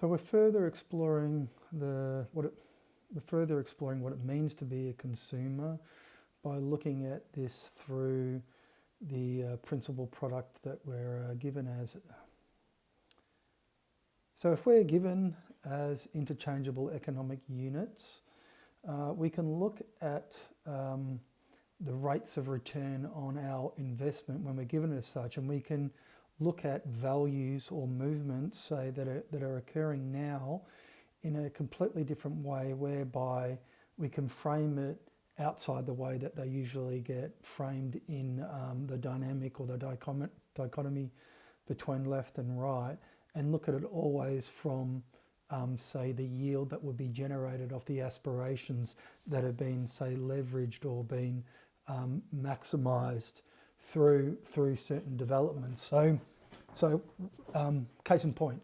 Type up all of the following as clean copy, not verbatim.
So we're further exploring what it means to be a consumer by looking at this through the principal product that we're given as. So if we're given as interchangeable economic units, we can look at the rates of return on our investment when we're given as such, and we can look at values or movements, say, that are occurring now in a completely different way, whereby we can frame it outside the way that they usually get framed in the dynamic or the dichotomy between left and right, and look at it always from, say, the yield that would be generated off the aspirations that have been, say, leveraged or been maximised through certain developments. So case in point.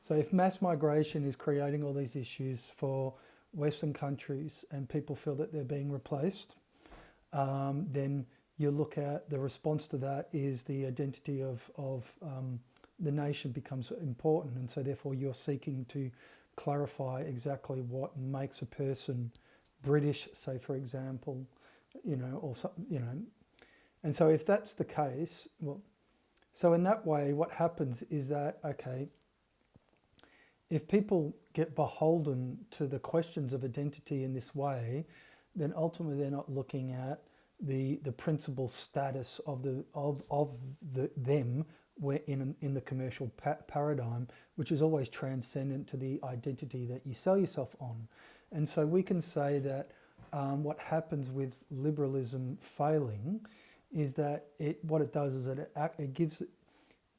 So if mass migration is creating all these issues for Western countries and people feel that they're being replaced, then you look at the response to that is the identity of the nation becomes important, and so therefore you're seeking to clarify exactly what makes a person British, say, for example, or something, And so if that's the case, well, so in that way, what happens is that, okay, if people get beholden to the questions of identity in this way, then ultimately they're not looking at the principal status of them where in the commercial paradigm, which is always transcendent to the identity that you sell yourself on. And so we can say that what happens with liberalism failing is that what it does is that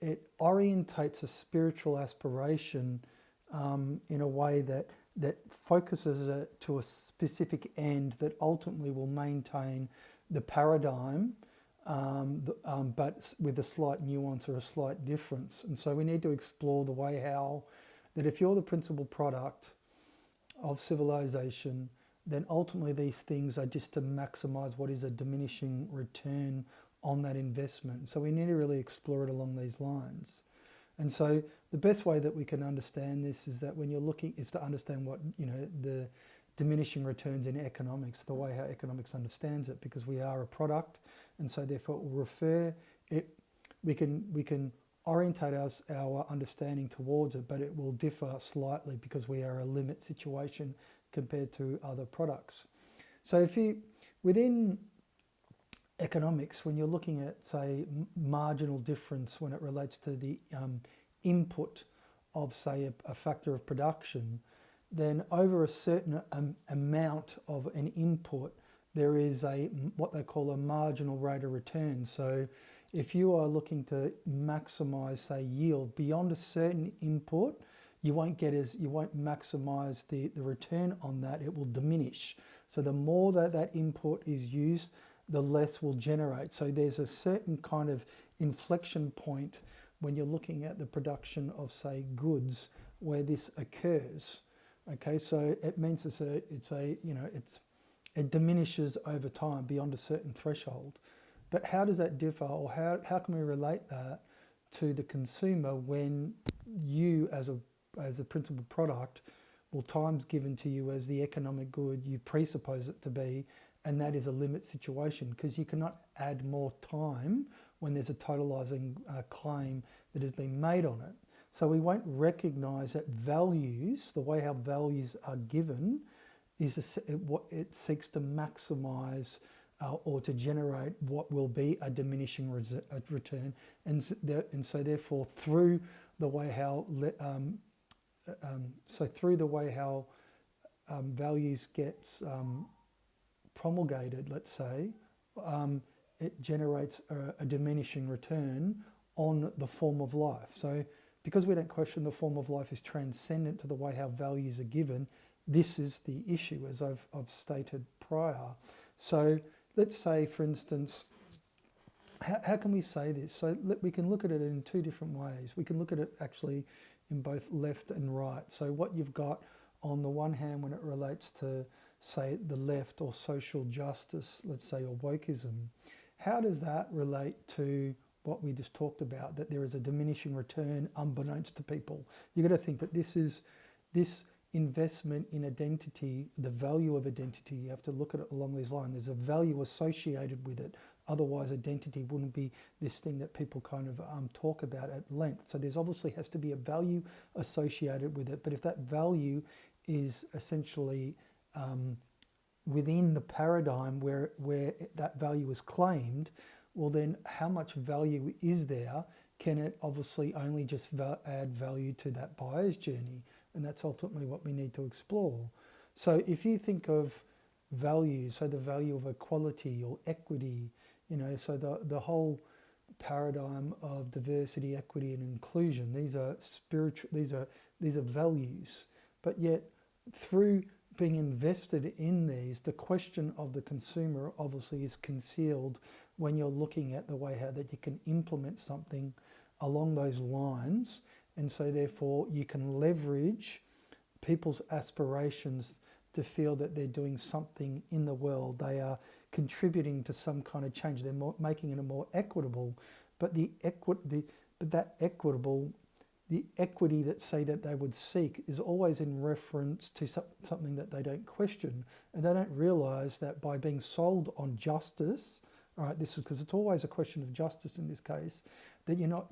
it orientates a spiritual aspiration in a way that focuses it to a specific end that ultimately will maintain the paradigm, but with a slight nuance or a slight difference. And so we need to explore the way how that if you're the principal product of civilization, then ultimately these things are just to maximize what is a diminishing return on that investment. So we need to really explore it along these lines. And so the best way that we can understand this is that when you're looking, is to understand what, the diminishing returns in economics, the way how economics understands it, because we are a product, and so therefore it will refer it. We can orientate our understanding towards it, but it will differ slightly because we are a limit situation compared to other products. So if you, within economics, when you're looking at, say, marginal difference when it relates to the input of, say, a factor of production, then over a certain amount of an input, there is what they call a marginal rate of return. So if you are looking to maximize, say, yield beyond a certain input, you won't maximize the return on that. It will diminish. So the more that input is used, the less will generate. So there's a certain kind of inflection point when you're looking at the production of, say, goods where this occurs. Okay, so it means it diminishes over time beyond a certain threshold. But how does that differ, or how can we relate that to the consumer when you as a principal product, well, time's given to you as the economic good you presuppose it to be, and that is a limit situation, because you cannot add more time when there's a totalizing claim that has been made on it. So we won't recognise that values, the way how values are given, is what it seeks to maximise or to generate what will be a diminishing return, and so therefore through the way how values gets promulgated, let's say, it generates a diminishing return on the form of life. So because we don't question the form of life is transcendent to the way how values are given, this is the issue, as I've stated prior. So let's say, for instance, how can we say this? So we can look at it in two different ways. We can look at it actually in both left and right. So what you've got on the one hand when it relates to, say, the left or social justice, let's say, or wokeism, how does that relate to what we just talked about, that there is a diminishing return unbeknownst to people. You've got to think that this investment in identity, the value of identity, you have to look at it along these lines. There's a value associated with it. Otherwise, identity wouldn't be this thing that people kind of talk about at length. So there's obviously has to be a value associated with it. But if that value is essentially within the paradigm where that value is claimed, well then how much value is there? Can it obviously only just add value to that buyer's journey? And that's ultimately what we need to explore. So if you think of value, so the value of equality or equity, so the whole paradigm of diversity, equity and inclusion, these are spiritual, these are values. But yet through being invested in these, the question of the consumer obviously is concealed when you're looking at the way how that you can implement something along those lines. And so therefore you can leverage people's aspirations to feel that they're doing something in the world. They are contributing to some kind of change. They're making it a more equitable, but the equity that say that they would seek is always in reference to something that they don't question, and they don't realize that by being sold on justice, all right, this is because it's always a question of justice in this case, that you're not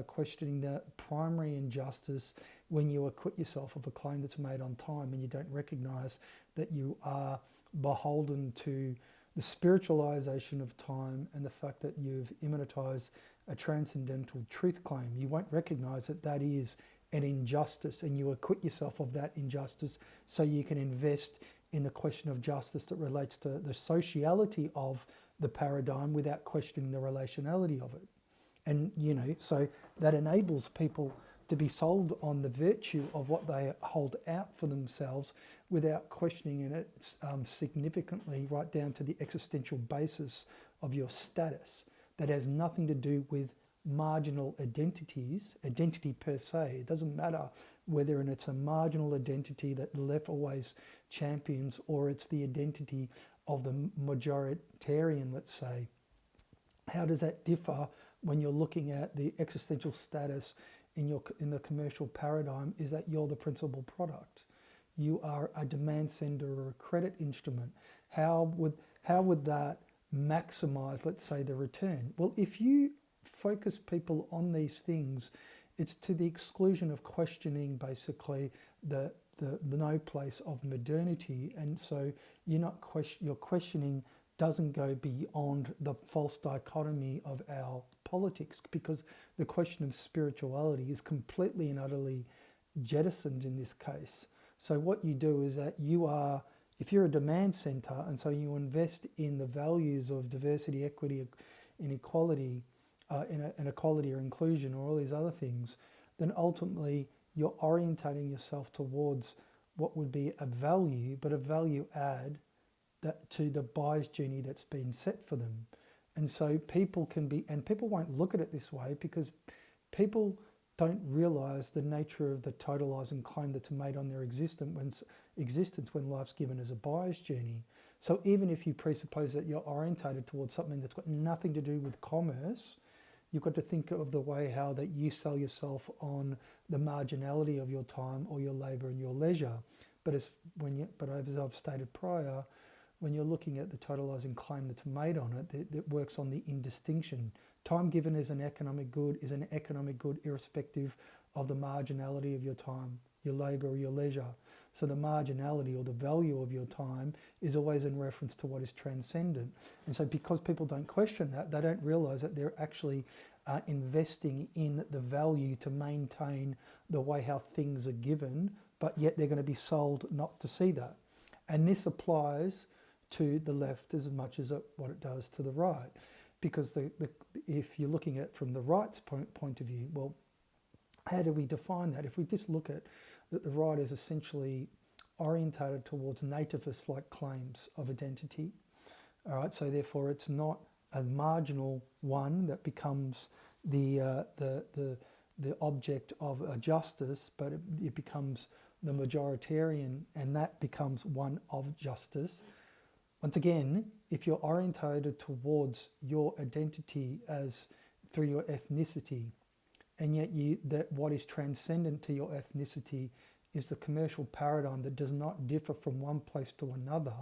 questioning the primary injustice when you acquit yourself of a claim that's made on time and you don't recognize that you are beholden to the spiritualization of time and the fact that you've immanentized a transcendental truth claim. You won't recognize that that is an injustice, and you acquit yourself of that injustice so you can invest in the question of justice that relates to the sociality of the paradigm without questioning the relationality of it. And so that enables people to be sold on the virtue of what they hold out for themselves without questioning it significantly right down to the existential basis of your status. That has nothing to do with marginal identity per se. It doesn't matter whether it's a marginal identity that the left always champions or it's the identity of the majoritarian, let's say. How does that differ when you're looking at the existential status in the commercial paradigm? Is that you're the principal product. You are a demand sender or a credit instrument. How would that maximize, let's say, the return? Well, if you focus people on these things, it's to the exclusion of questioning basically the no place of modernity, and so your questioning doesn't go beyond the false dichotomy of our politics, because the question of spirituality is completely and utterly jettisoned in this case. So what you do is that if you're a demand center, and so you invest in the values of diversity, equity, inequality, inequality or inclusion or all these other things, then ultimately you're orientating yourself towards what would be a value, but a value add that to the buyer's journey that's been set for them. And so people won't look at it this way because people don't realize the nature of the totalizing claim that's made on their existence when life's given as a buyer's journey. So even if you presuppose that you're orientated towards something that's got nothing to do with commerce, you've got to think of the way how that you sell yourself on the marginality of your time or your labor and your leisure. But as I've stated prior, when you're looking at the totalizing claim that's made on it, it works on the indistinction. Time given as an economic good is an economic good irrespective of the marginality of your time, your labor or your leisure. So the marginality or the value of your time is always in reference to what is transcendent. And so because people don't question that, they don't realize that they're actually investing in the value to maintain the way how things are given, but yet they're going to be sold not to see that. And this applies to the left as much as what it does to the right. Because if you're looking at it from the right's point of view, well, how do we define that? If we just look at that the right is essentially orientated towards nativist-like claims of identity, all right, so therefore it's not a marginal one that becomes the object of a justice, but it becomes the majoritarian, and that becomes one of justice. Once again, if you're orientated towards your identity as through your ethnicity, and yet that what is transcendent to your ethnicity is the commercial paradigm that does not differ from one place to another,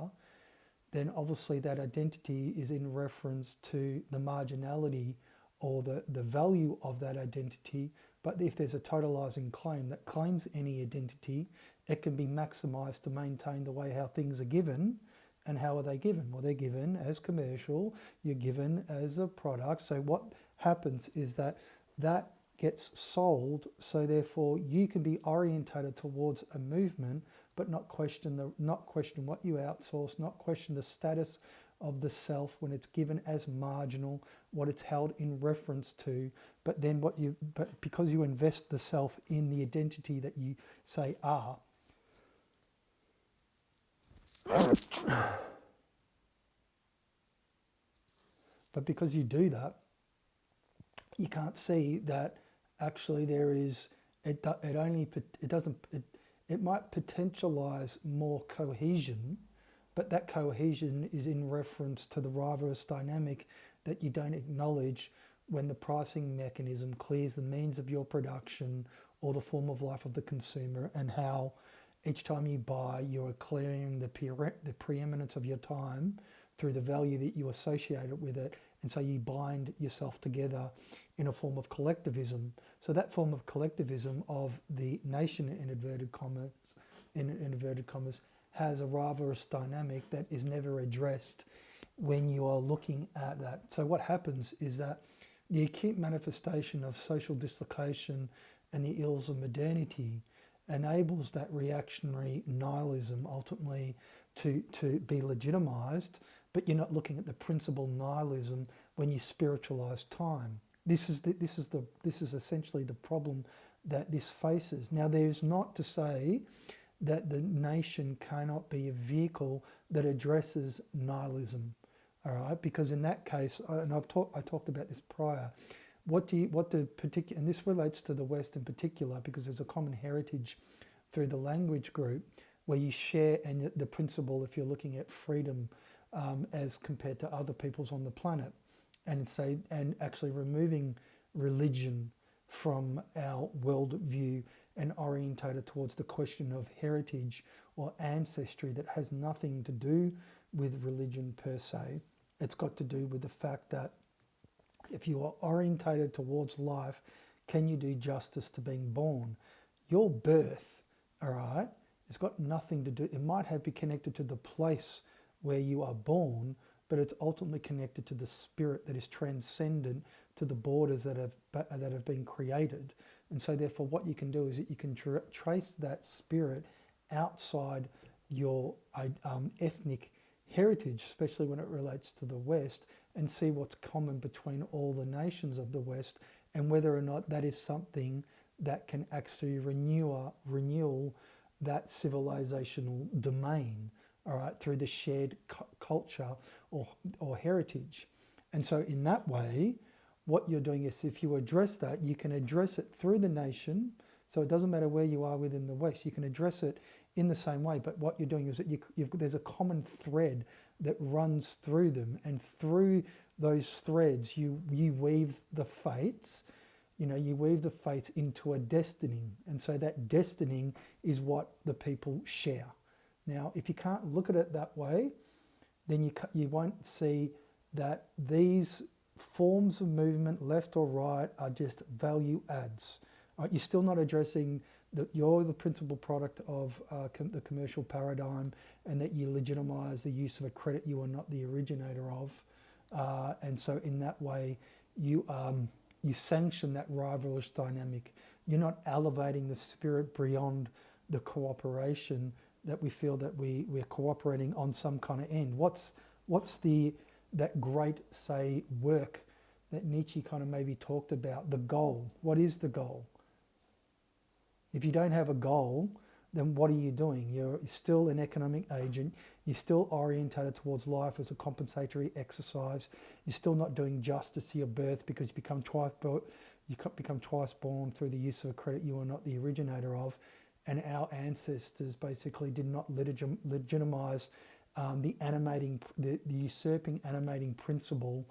then obviously that identity is in reference to the marginality or the value of that identity. But if there's a totalizing claim that claims any identity, it can be maximized to maintain the way how things are given. And how are they given? Well, they're given as commercial, you're given as a product. So what happens is that gets sold, so therefore you can be orientated towards a movement, but not question what you outsource, not question the status of the self when it's given as marginal, what it's held in reference to, but then but because you invest the self in the identity that you say are. But because you do that, you can't see that actually there is, it might potentialize more cohesion, but that cohesion is in reference to the rivalrous dynamic that you don't acknowledge when the pricing mechanism clears the means of your production or the form of life of the consumer, and how each time you buy, you are clearing the preeminence of your time through the value that you associate with it, and so you bind yourself together in a form of collectivism. So that form of collectivism of the nation, in inverted commas, has a rivalrous dynamic that is never addressed when you are looking at that. So what happens is that the acute manifestation of social dislocation and the ills of modernity enables that reactionary nihilism ultimately to be legitimized, but you're not looking at the principal nihilism when you spiritualize time. This is essentially the problem that this faces. Now, there's not to say that the nation cannot be a vehicle that addresses nihilism, all right? Because in that case, and I talked about this prior, and this relates to the West in particular, because there's a common heritage through the language group where you share, and the principle, if you're looking at freedom as compared to other peoples on the planet, and actually removing religion from our worldview and orientated towards the question of heritage or ancestry that has nothing to do with religion per se. It's got to do with the fact that if you are orientated towards life, can you do justice to being born? Your birth, all right, it's got nothing to do, it might be connected to the place where you are born, but it's ultimately connected to the spirit that is transcendent to the borders that have been created. And so therefore what you can do is that you can trace that spirit outside your ethnic heritage, especially when it relates to the West, and see what's common between all the nations of the West, and whether or not that is something that can actually renew that civilizational domain, all right, through the shared culture or heritage. And so in that way, what you're doing is, if you address that, you can address it through the nation. So it doesn't matter where you are within the West, you can address it in the same way. But what you're doing is that there's a common thread that runs through them, and through those threads you weave the fates. You weave the fates into a destiny, and so that destiny is what the people share. Now, if you can't look at it that way, then you won't see that these forms of movement, left or right, are just value adds. Right? You're still not addressing that you're the principal product of the commercial paradigm, and that you legitimize the use of a credit you are not the originator of. And so in that way, you sanction that rivalrous dynamic. You're not elevating the spirit beyond the cooperation that we feel that we're cooperating on some kind of end. What's that great, say, work that Nietzsche kind of maybe talked about, the goal? What is the goal? If you don't have a goal, then what are you doing? You're still an economic agent. You're still orientated towards life as a compensatory exercise. You're still not doing justice to your birth, because you become twice born through the use of a credit you are not the originator of. And our ancestors basically did not legitimize the usurping animating principle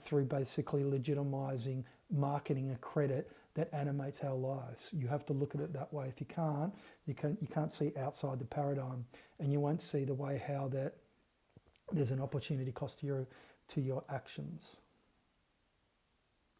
through basically legitimizing marketing a credit that animates our lives. You have to look at it that way. If you can't see outside the paradigm, and you won't see the way how that there's an opportunity cost to your actions.